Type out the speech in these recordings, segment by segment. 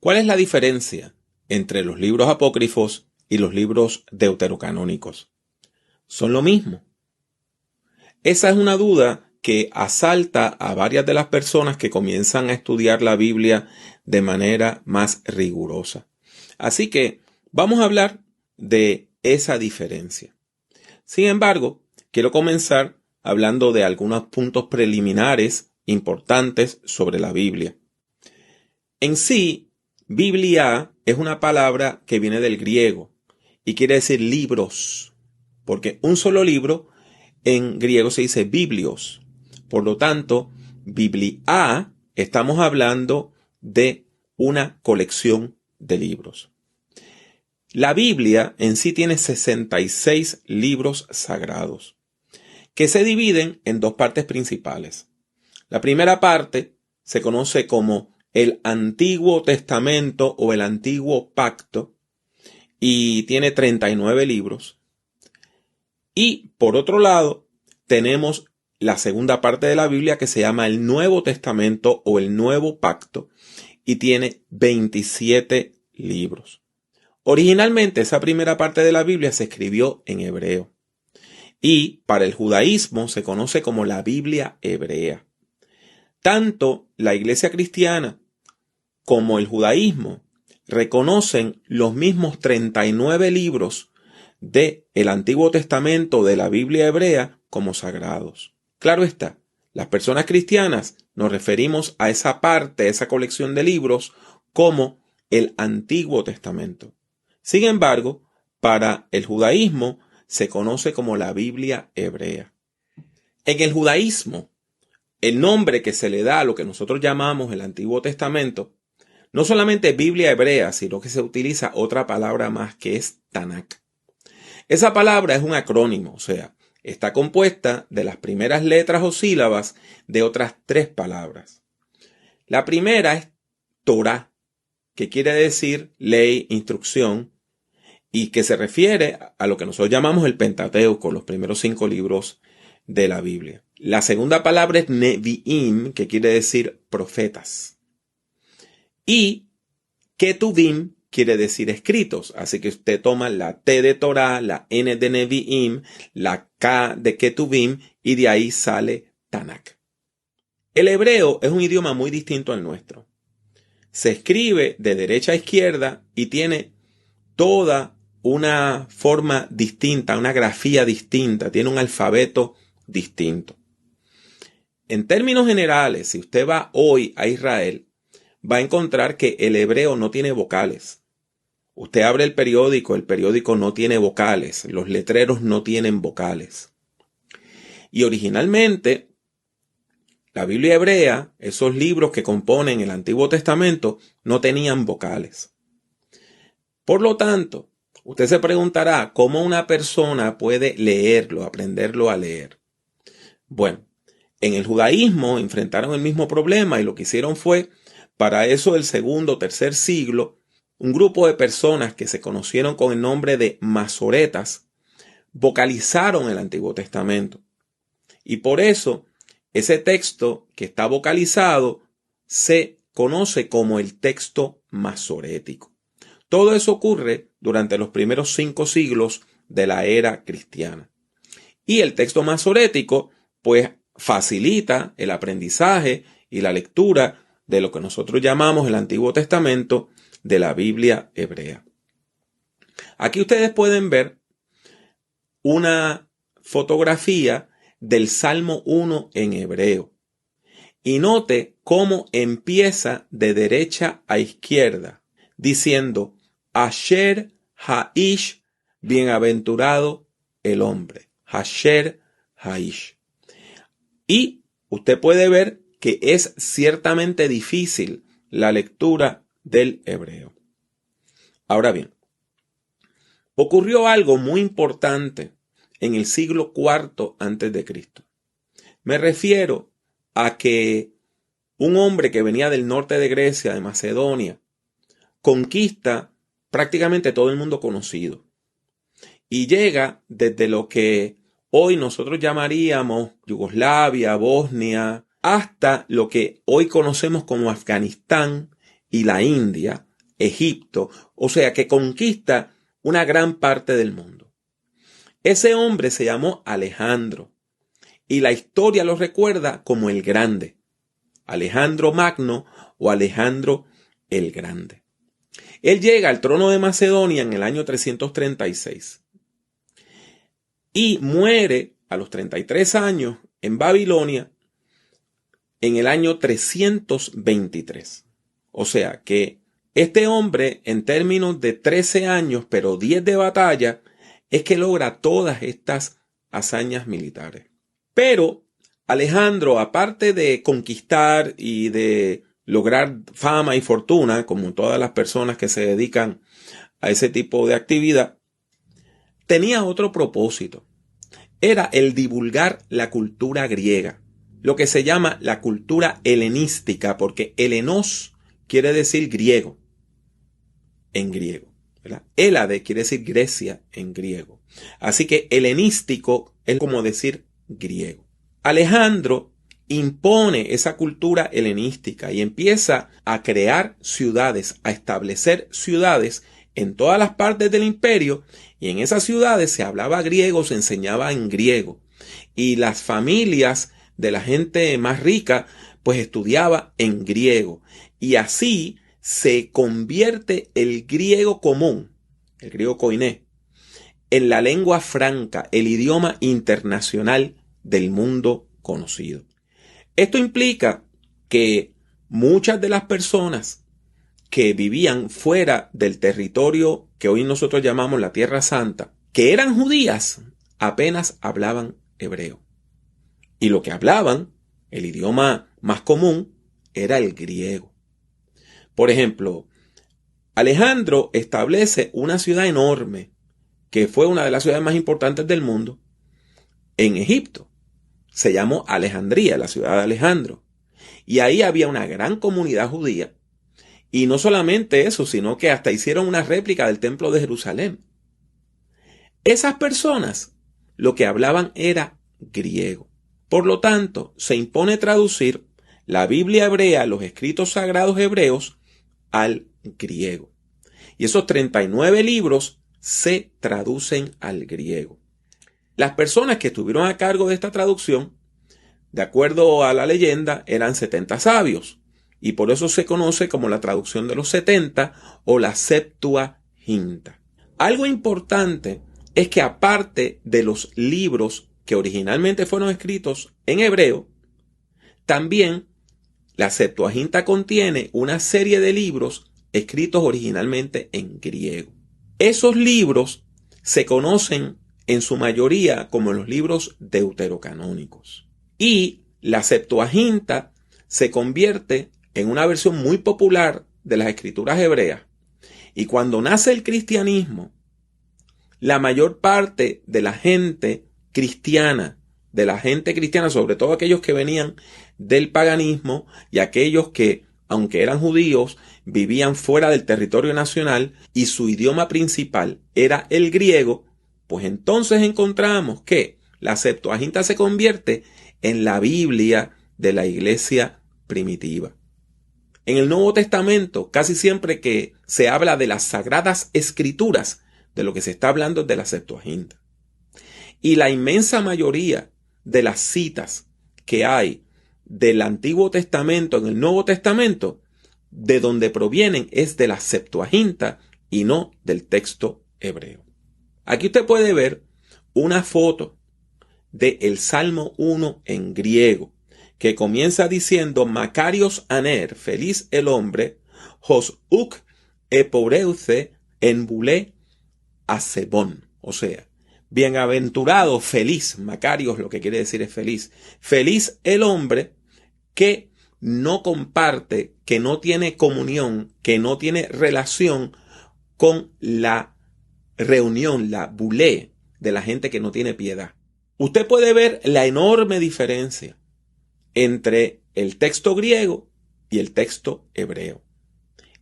¿Cuál es la diferencia entre los libros apócrifos y los libros deuterocanónicos? ¿Son lo mismo? Esa es una duda que asalta a varias de las personas que comienzan a estudiar la Biblia de manera más rigurosa. Así que vamos a hablar de esa diferencia. Sin embargo, quiero comenzar hablando de algunos puntos preliminares importantes sobre la Biblia. En sí, Biblia es una palabra que viene del griego y quiere decir libros, porque un solo libro en griego se dice biblios. Por lo tanto, Biblia, estamos hablando de una colección de libros. La Biblia en sí tiene 66 libros sagrados, que se dividen en dos partes principales. La primera parte se conoce como el Antiguo Testamento o el Antiguo Pacto y tiene 39 libros. Y por otro lado, tenemos la segunda parte de la Biblia que se llama el Nuevo Testamento o el Nuevo Pacto y tiene 27 libros. Originalmente esa primera parte de la Biblia se escribió en hebreo y para el judaísmo se conoce como la Biblia hebrea. Tanto la Iglesia cristiana como el judaísmo reconocen los mismos 39 libros del Antiguo Testamento de la Biblia hebrea como sagrados. Claro está, las personas cristianas nos referimos a esa parte, a esa colección de libros, como el Antiguo Testamento. Sin embargo, para el judaísmo se conoce como la Biblia hebrea. En el judaísmo, el nombre que se le da a lo que nosotros llamamos el Antiguo Testamento, no solamente Biblia hebrea, sino que se utiliza otra palabra más que es Tanakh. Esa palabra es un acrónimo, o sea, está compuesta de las primeras letras o sílabas de otras tres palabras. La primera es Torah, que quiere decir ley, instrucción, y que se refiere a lo que nosotros llamamos el Pentateuco, los primeros 5 libros de la Biblia. La segunda palabra es Nevi'im, que quiere decir profetas. Y Ketuvim quiere decir escritos, así que usted toma la T de Torah, la N de Nevi'im, la K de Ketuvim y de ahí sale Tanakh. El hebreo es un idioma muy distinto al nuestro. Se escribe de derecha a izquierda y tiene toda una forma distinta, una grafía distinta, tiene un alfabeto distinto. En términos generales, si usted va hoy a Israel, va a encontrar que el hebreo no tiene vocales. Usted abre el periódico no tiene vocales, los letreros no tienen vocales. Y originalmente, la Biblia hebrea, esos libros que componen el Antiguo Testamento, no tenían vocales. Por lo tanto, usted se preguntará cómo una persona puede leerlo, aprenderlo a leer. Bueno, en el judaísmo enfrentaron el mismo problema y lo que hicieron fue, para eso del segundo o tercer siglo, un grupo de personas que se conocieron con el nombre de masoretas vocalizaron el Antiguo Testamento. Y por eso, ese texto que está vocalizado se conoce como el texto masorético. Todo eso ocurre durante los primeros 5 siglos de la era cristiana. Y el texto masorético, pues, facilita el aprendizaje y la lectura de lo que nosotros llamamos el Antiguo Testamento de la Biblia hebrea. Aquí ustedes pueden ver una fotografía del Salmo 1 en hebreo. Y note cómo empieza de derecha a izquierda, diciendo, Asher Haish, bienaventurado el hombre. Asher Haish. Y usted puede ver que es ciertamente difícil la lectura del hebreo. Ahora bien, ocurrió algo muy importante en el siglo IV a.C. Me refiero a que un hombre que venía del norte de Grecia, de Macedonia, conquista prácticamente todo el mundo conocido y llega desde lo que hoy nosotros llamaríamos Yugoslavia, Bosnia, hasta lo que hoy conocemos como Afganistán y la India, Egipto, o sea que conquista una gran parte del mundo. Ese hombre se llamó Alejandro y la historia lo recuerda como el Grande, Alejandro Magno o Alejandro el Grande. Él llega al trono de Macedonia en el año 336 y muere a los 33 años en Babilonia en el año 323. O sea que este hombre, en términos de 13 años, pero 10 de batalla, es que logra todas estas hazañas militares. Pero Alejandro, aparte de conquistar y de lograr fama y fortuna, como todas las personas que se dedican a ese tipo de actividad, tenía otro propósito. Era el divulgar la cultura griega, lo que se llama la cultura helenística, porque helenos quiere decir griego, en griego, ¿verdad? Hélade quiere decir Grecia en griego. Así que helenístico es como decir griego. Alejandro impone esa cultura helenística y empieza a crear ciudades, a establecer ciudades en todas las partes del imperio, y en esas ciudades se hablaba griego, se enseñaba en griego, y las familias de la gente más rica pues estudiaba en griego, y así se convierte el griego común, el griego koiné, en la lengua franca, el idioma internacional del mundo conocido. Esto implica que muchas de las personas que vivían fuera del territorio que hoy nosotros llamamos la Tierra Santa, que eran judías, apenas hablaban hebreo. Y lo que hablaban, el idioma más común, era el griego. Por ejemplo, Alejandro establece una ciudad enorme, que fue una de las ciudades más importantes del mundo, en Egipto. Se llamó Alejandría, la ciudad de Alejandro. Y ahí había una gran comunidad judía. Y no solamente eso, sino que hasta hicieron una réplica del templo de Jerusalén. Esas personas lo que hablaban era griego. Por lo tanto, se impone traducir la Biblia hebrea, los escritos sagrados hebreos, al griego. Y esos 39 libros se traducen al griego. Las personas que estuvieron a cargo de esta traducción, de acuerdo a la leyenda, eran 70 sabios. Y por eso se conoce como la traducción de los 70 o la Septuaginta. Algo importante es que aparte de los libros que originalmente fueron escritos en hebreo, también la Septuaginta contiene una serie de libros escritos originalmente en griego. Esos libros se conocen en su mayoría como los libros deuterocanónicos. Y la Septuaginta se convierte en una versión muy popular de las escrituras hebreas. Y cuando nace el cristianismo, la mayor parte de la gente cristiana, sobre todo aquellos que venían del paganismo y aquellos que, aunque eran judíos, vivían fuera del territorio nacional y su idioma principal era el griego, pues entonces encontramos que la Septuaginta se convierte en la Biblia de la iglesia primitiva. En el Nuevo Testamento, casi siempre que se habla de las Sagradas Escrituras, de lo que se está hablando es de la Septuaginta. Y la inmensa mayoría de las citas que hay del Antiguo Testamento en el Nuevo Testamento, de donde provienen es de la Septuaginta y no del texto hebreo. Aquí usted puede ver una foto del Salmo 1 en griego, que comienza diciendo Makarios aner, feliz el hombre, hos uk eporeuce en bulé asebón, o sea, bienaventurado, feliz, Makarios lo que quiere decir es feliz el hombre que no comparte, que no tiene comunión, que no tiene relación con la reunión, la bulé de la gente que no tiene piedad. Usted puede ver la enorme diferencia entre el texto griego y el texto hebreo.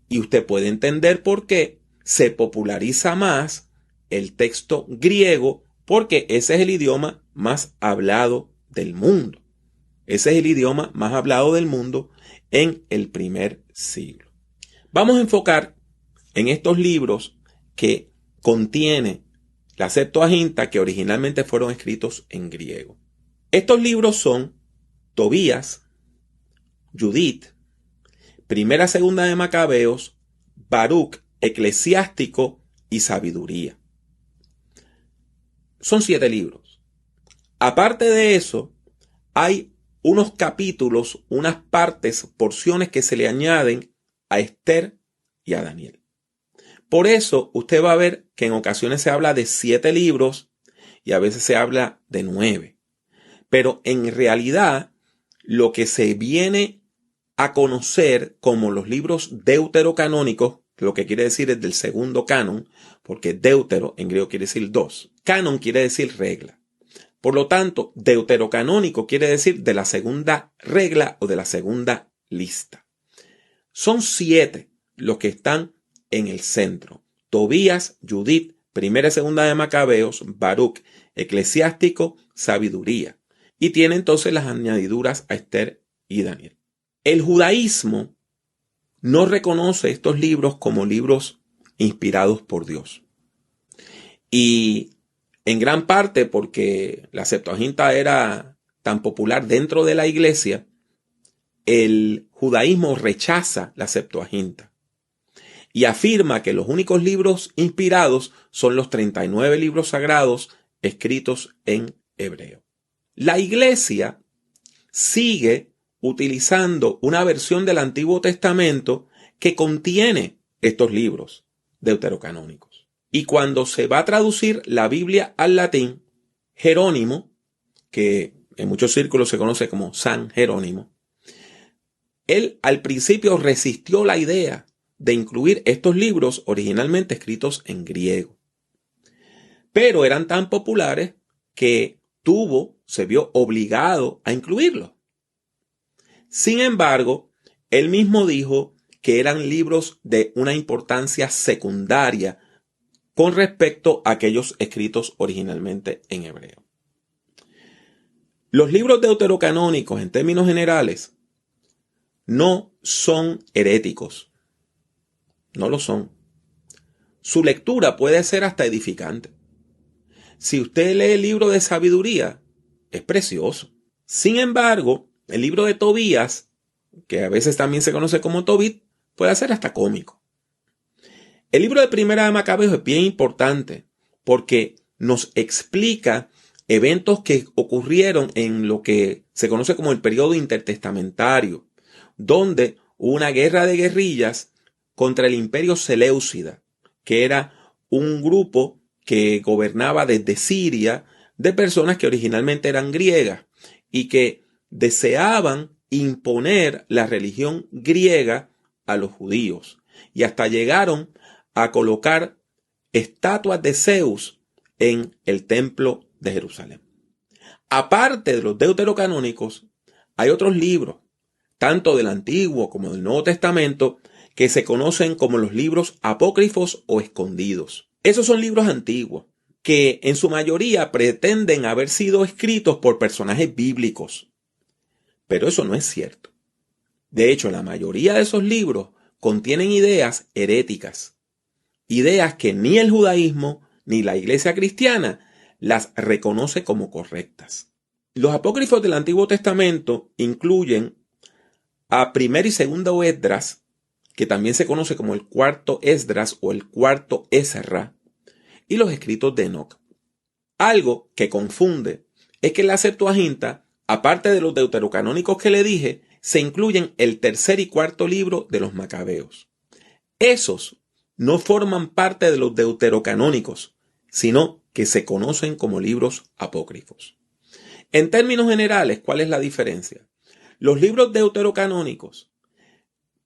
Y usted puede entender por qué se populariza más el texto griego, porque ese es el idioma más hablado del mundo. Ese es el idioma más hablado del mundo en el primer siglo. Vamos a enfocar en estos libros que contiene la Septuaginta, que originalmente fueron escritos en griego. Estos libros son Tobías, Judith, Primera, Segunda de Macabeos, Baruch, Eclesiástico y Sabiduría. Son 7 libros. Aparte de eso, hay unos capítulos, unas partes, porciones que se le añaden a Esther y a Daniel. Por eso usted va a ver que en ocasiones se habla de 7 libros y a veces se habla de 9. Pero en realidad lo que se viene a conocer como los libros deuterocanónicos, lo que quiere decir es del segundo canon, porque deutero en griego quiere decir 2. Canon quiere decir regla. Por lo tanto, deuterocanónico quiere decir de la segunda regla o de la segunda lista. Son 7 los que están en el centro. Tobías, Judith, Primera y Segunda de Macabeos, Baruch, Eclesiástico, Sabiduría. Y tiene entonces las añadiduras a Esther y Daniel. El judaísmo no reconoce estos libros como libros inspirados por Dios. Y en gran parte porque la Septuaginta era tan popular dentro de la iglesia, el judaísmo rechaza la Septuaginta y afirma que los únicos libros inspirados son los 39 libros sagrados escritos en hebreo. La iglesia sigue utilizando una versión del Antiguo Testamento que contiene estos libros deuterocanónicos. Y cuando se va a traducir la Biblia al latín, Jerónimo, que en muchos círculos se conoce como San Jerónimo, él al principio resistió la idea de incluir estos libros originalmente escritos en griego. Pero eran tan populares que se vio obligado a incluirlos. Sin embargo, él mismo dijo que eran libros de una importancia secundaria con respecto a aquellos escritos originalmente en hebreo. Los libros deuterocanónicos, en términos generales, no son heréticos. No lo son. Su lectura puede ser hasta edificante. Si usted lee el libro de Sabiduría, es precioso. Sin embargo, el libro de Tobías, que a veces también se conoce como Tobit, puede ser hasta cómico. El libro de Primera de Macabeos es bien importante porque nos explica eventos que ocurrieron en lo que se conoce como el periodo intertestamentario, donde hubo una guerra de guerrillas contra el imperio Seleucida, que era un grupo que gobernaba desde Siria de personas que originalmente eran griegas y que deseaban imponer la religión griega a los judíos y hasta llegaron a colocar estatuas de Zeus en el templo de Jerusalén. Aparte de los deuterocanónicos, hay otros libros, tanto del Antiguo como del Nuevo Testamento, que se conocen como los libros apócrifos o escondidos. Esos son libros antiguos que en su mayoría pretenden haber sido escritos por personajes bíblicos. Pero eso no es cierto. De hecho, la mayoría de esos libros contienen ideas heréticas, ideas que ni el judaísmo ni la iglesia cristiana las reconoce como correctas. Los apócrifos del Antiguo Testamento incluyen a Primero y Segundo Esdras, que también se conoce como el Cuarto Esdras o el Cuarto Ezra, y los escritos de Enoc. Algo que confunde es que en la Septuaginta, aparte de los deuterocanónicos que le dije, se incluyen el tercer y cuarto libro de los Macabeos. Esos no forman parte de los deuterocanónicos, sino que se conocen como libros apócrifos. En términos generales, ¿cuál es la diferencia? Los libros deuterocanónicos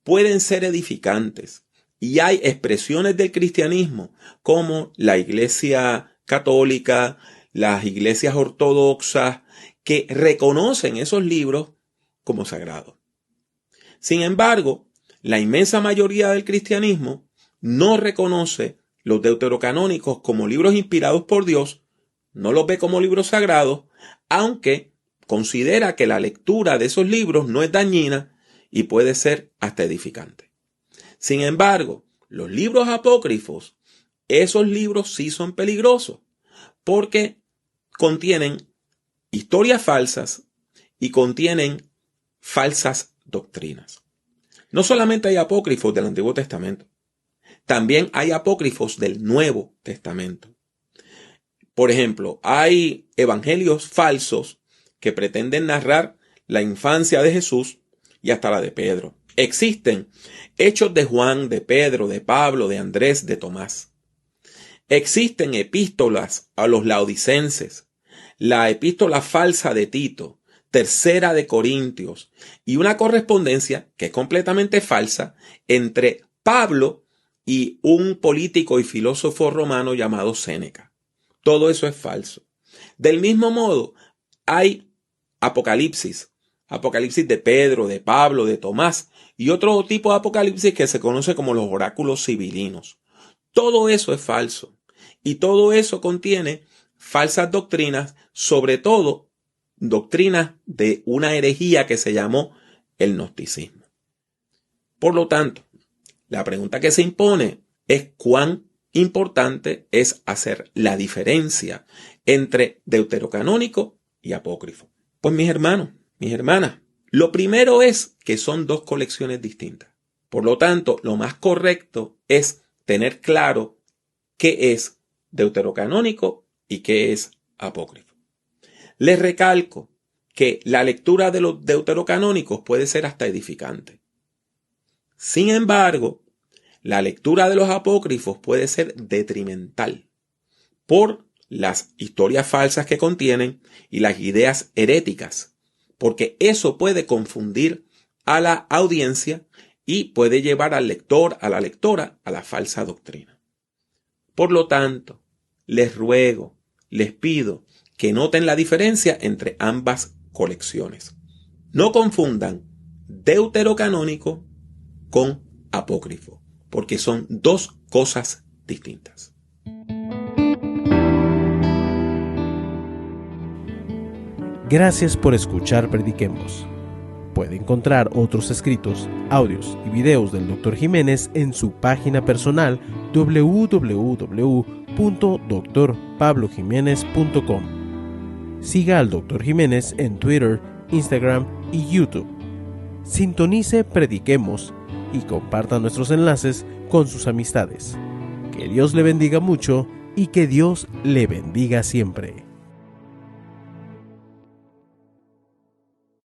pueden ser edificantes y hay expresiones del cristianismo como la Iglesia Católica, las iglesias ortodoxas, que reconocen esos libros como sagrados. Sin embargo, la inmensa mayoría del cristianismo no reconoce los deuterocanónicos como libros inspirados por Dios, no los ve como libros sagrados, aunque considera que la lectura de esos libros no es dañina y puede ser hasta edificante. Sin embargo, los libros apócrifos, esos libros sí son peligrosos porque contienen historias falsas y contienen falsas doctrinas. No solamente hay apócrifos del Antiguo Testamento, también hay apócrifos del Nuevo Testamento. Por ejemplo, hay evangelios falsos que pretenden narrar la infancia de Jesús y hasta la de Pedro. Existen hechos de Juan, de Pedro, de Pablo, de Andrés, de Tomás. Existen epístolas a los laodicenses, la epístola falsa de Tito, tercera de Corintios y una correspondencia que es completamente falsa entre Pablo y un político y filósofo romano llamado Séneca. Todo eso es falso. Del mismo modo, hay Apocalipsis de Pedro, de Pablo, de Tomás y otro tipo de apocalipsis que se conoce como los oráculos sibilinos. Todo eso es falso y todo eso contiene falsas doctrinas, sobre todo doctrinas de una herejía que se llamó el gnosticismo. Por lo tanto, la pregunta que se impone es cuán importante es hacer la diferencia entre deuterocanónico y apócrifo. Pues mis hermanos, mis hermanas, lo primero es que son dos colecciones distintas. Por lo tanto, lo más correcto es tener claro qué es deuterocanónico y qué es apócrifo. Les recalco que la lectura de los deuterocanónicos puede ser hasta edificante. Sin embargo, la lectura de los apócrifos puede ser detrimental por las historias falsas que contienen y las ideas heréticas, porque eso puede confundir a la audiencia y puede llevar al lector, a la lectora, a la falsa doctrina. Por lo tanto, les ruego, les pido que noten la diferencia entre ambas colecciones. No confundan deuterocanónico con apócrifo, porque son dos cosas distintas. Gracias por escuchar Prediquemos. Puede encontrar otros escritos, audios y videos del Dr. Jiménez en su página personal www.drpablojimenez.com. Siga al Dr. Jiménez en Twitter, Instagram y YouTube. Sintonice Prediquemos y comparta nuestros enlaces con sus amistades. Que Dios le bendiga mucho y que Dios le bendiga siempre.